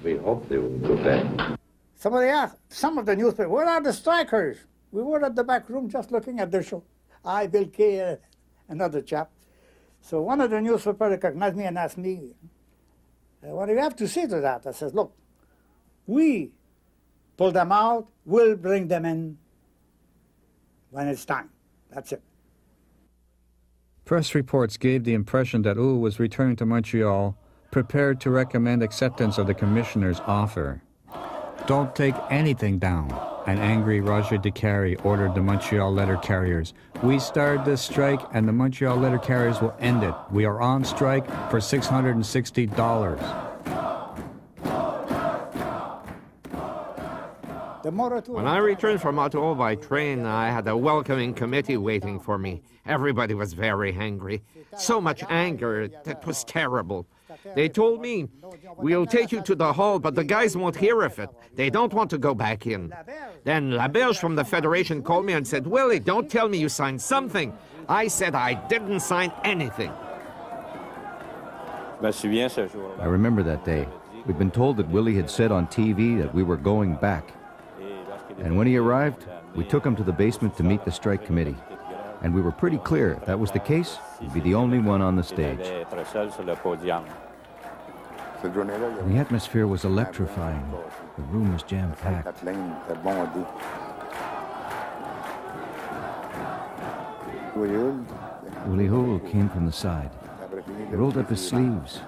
We hope they will do that. Somebody asked, some of the newspapers, where are the strikers? We were at the back room just looking at their show. I, Bill Kay, another chap. So one of the newspapers recognized me and asked me, what do you have to say to that? I says, look, we pull them out, we'll bring them in when it's time. That's it. Press reports gave the impression that Hull was returning to Montreal, prepared to recommend acceptance of the commissioner's offer. Don't take anything down, an angry Roger de Cary ordered the Montreal letter carriers. We started this strike and the Montreal letter carriers will end it. We are on strike for $660. When I returned from Ottawa by train, I had a welcoming committee waiting for me. Everybody was very angry. So much anger that was terrible. They told me, we'll take you to the hall, but the guys won't hear of it. They don't want to go back in. Then Laberge from the Federation called me and said, Willie, don't tell me you signed something. I said I didn't sign anything. I remember that day. We'd been told that Willie had said on TV that we were going back. And when he arrived, we took him to the basement to meet the strike committee. And we were pretty clear, if that was the case, he'd be the only one on the stage. The atmosphere was electrifying. The room was jam-packed. Willie Hull came from the side. He rolled up his sleeves.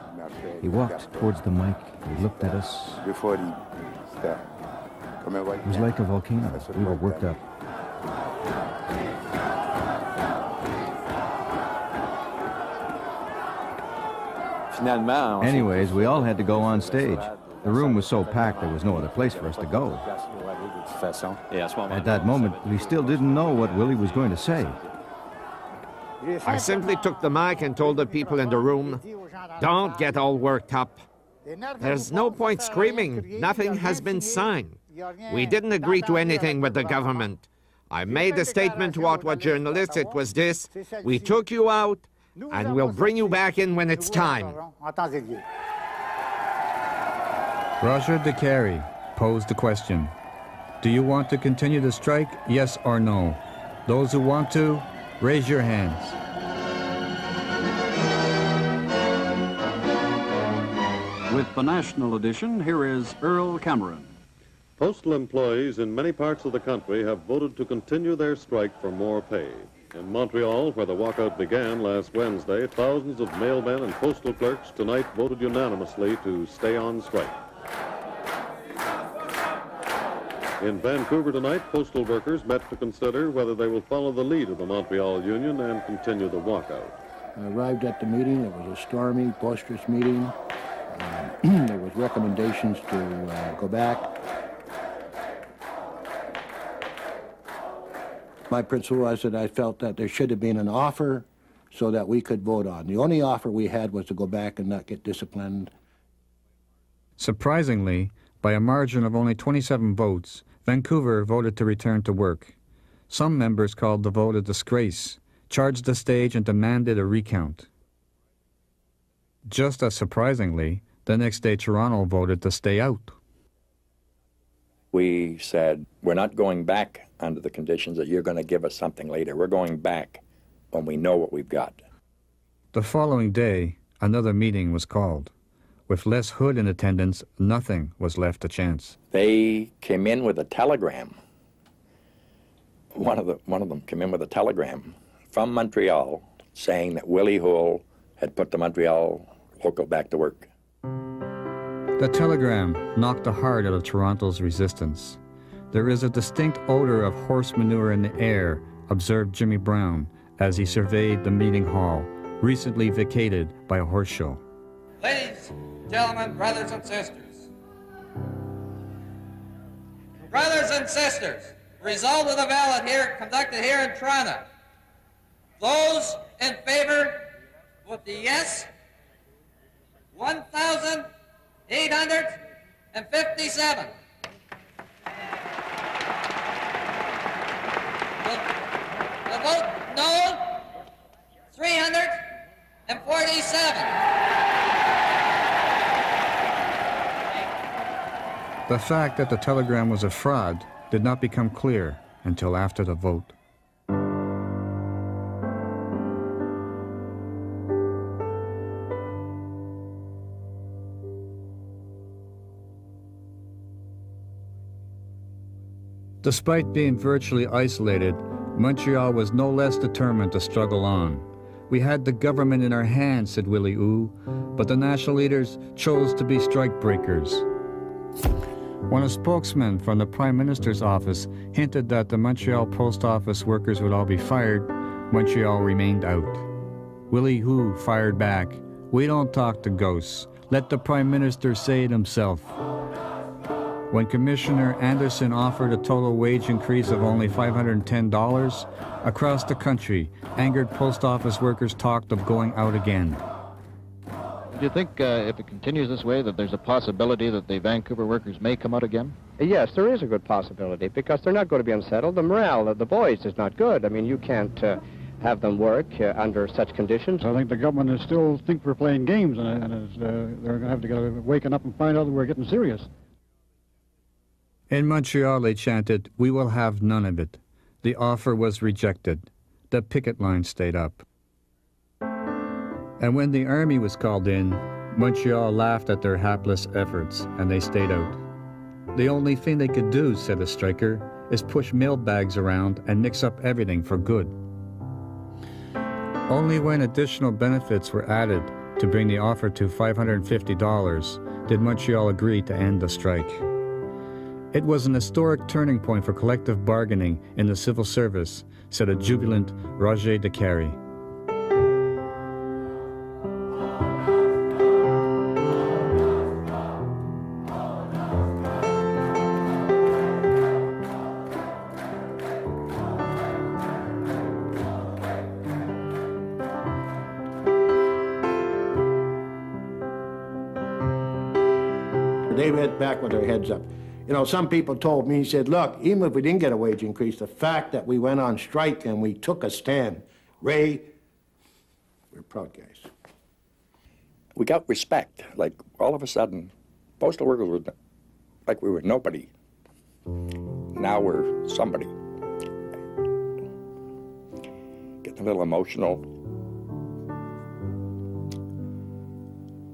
He walked towards the mic. He looked at us. It was like a volcano. We were worked up. Anyways, we all had to go on stage. The room was so packed there was no other place for us to go. At that moment, we still didn't know what Willie was going to say. I simply took the mic and told the people in the room, don't get all worked up. There's no point screaming. Nothing has been signed. We didn't agree to anything with the government. I made a statement to Ottawa journalists. It was this: we took you out, and we'll bring you back in when it's time. Roger de Cary posed the question. Do you want to continue the strike, yes or no? Those who want to, raise your hands. With the national edition, here is Earl Cameron. Postal employees in many parts of the country have voted to continue their strike for more pay. In Montreal, where the walkout began last Wednesday, thousands of mailmen and postal clerks tonight voted unanimously to stay on strike. In Vancouver tonight, postal workers met to consider whether they will follow the lead of the Montreal Union and continue the walkout. I arrived at the meeting. It was a stormy, boisterous meeting. There was recommendations to go back. My principle was that I felt that there should have been an offer so that we could vote on. The only offer we had was to go back and not get disciplined. Surprisingly, by a margin of only 27 votes, Vancouver voted to return to work. Some members called the vote a disgrace, charged the stage and demanded a recount. Just as surprisingly, the next day Toronto voted to stay out. We said, we're not going back under the conditions that you're going to give us something later. We're going back when we know what we've got. The following day, another meeting was called. With Les Hood in attendance, nothing was left to chance. They came in with a telegram. One of them came in with a telegram from Montreal saying that Willie Hull had put the Montreal local back to work. The telegram knocked the heart out of Toronto's resistance. There is a distinct odor of horse manure in the air, observed Jimmy Brown as he surveyed the meeting hall, recently vacated by a horse show. Ladies, gentlemen, brothers and sisters. Brothers and sisters, the result of the ballot here, conducted here in Toronto. Those in favor, vote the yes. 1,857. The vote no, 347. The fact that the telegram was a fraud did not become clear until after the vote. Despite being virtually isolated, Montreal was no less determined to struggle on. We had the government in our hands, said Willie Oux, but the national leaders chose to be strikebreakers. When a spokesman from the Prime Minister's office hinted that the Montreal post office workers would all be fired, Montreal remained out. Willie Oux fired back, "We don't talk to ghosts. Let the Prime Minister say it himself." When Commissioner Anderson offered a total wage increase of only $510, across the country, angered post office workers talked of going out again. Do you think if it continues this way that there's a possibility that the Vancouver workers may come out again? Yes, there is a good possibility because they're not going to be unsettled. The morale of the boys is not good. I mean, you can't have them work under such conditions. I think the government is still think we're playing games, and they're going to have to get waken up and find out that we're getting serious. In Montreal, they chanted, "We will have none of it." The offer was rejected. The picket line stayed up. And when the army was called in, Montreal laughed at their hapless efforts, and they stayed out. The only thing they could do, said a striker, is push mailbags around and mix up everything for good. Only when additional benefits were added to bring the offer to $550 did Montreal agree to end the strike. It was an historic turning point for collective bargaining in the civil service, said a jubilant Roger de Carey. They went back with their heads up. You know, some people told me, he said, look, even if we didn't get a wage increase, the fact that we went on strike and we took a stand, Ray, we're proud guys. We got respect. Like, all of a sudden, postal workers were like we were nobody. Now we're somebody. Getting a little emotional.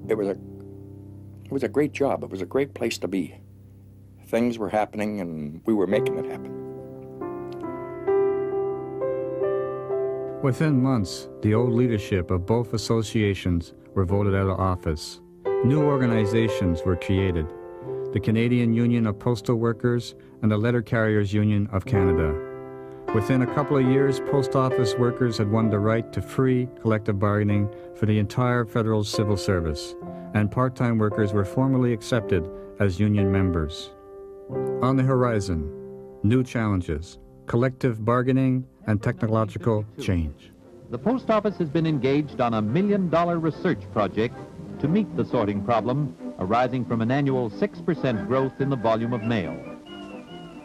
It was a great job. It was a great place to be. Things were happening, and we were making it happen. Within months, the old leadership of both associations were voted out of office. New organizations were created, the Canadian Union of Postal Workers and the Letter Carriers Union of Canada. Within a couple of years, post office workers had won the right to free collective bargaining for the entire federal civil service, and part-time workers were formally accepted as union members. On the horizon, new challenges, collective bargaining, and technological change. The post office has been engaged on a $1 million research project to meet the sorting problem arising from an annual 6% growth in the volume of mail.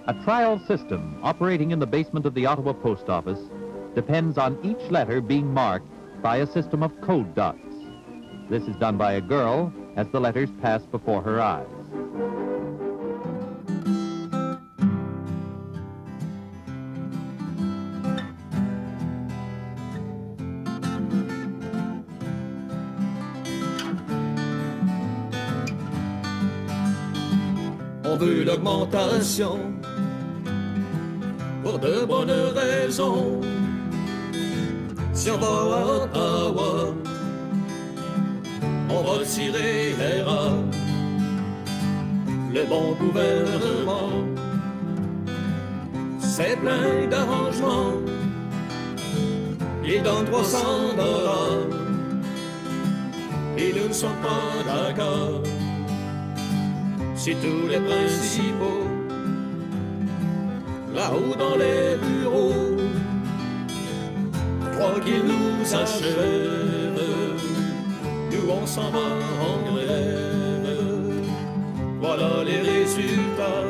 A trial system operating in the basement of the Ottawa Post Office depends on each letter being marked by a system of code dots. This is done by a girl as the letters pass before her eyes. On veut l'augmentation pour de bonnes raisons. Si on va à Ottawa, on va tirer les rats. Le bon gouvernement, c'est plein d'arrangements. Il donne $300 et nous ne sommes pas d'accord. Si tous les principaux, là-haut dans les bureaux, croient qu'ils nous achèvent, nous on s'en va en grève. Voilà les résultats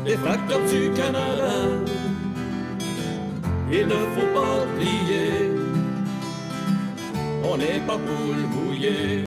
des facteurs du Canada. Il ne faut pas plier, on n'est pas poule mouillée.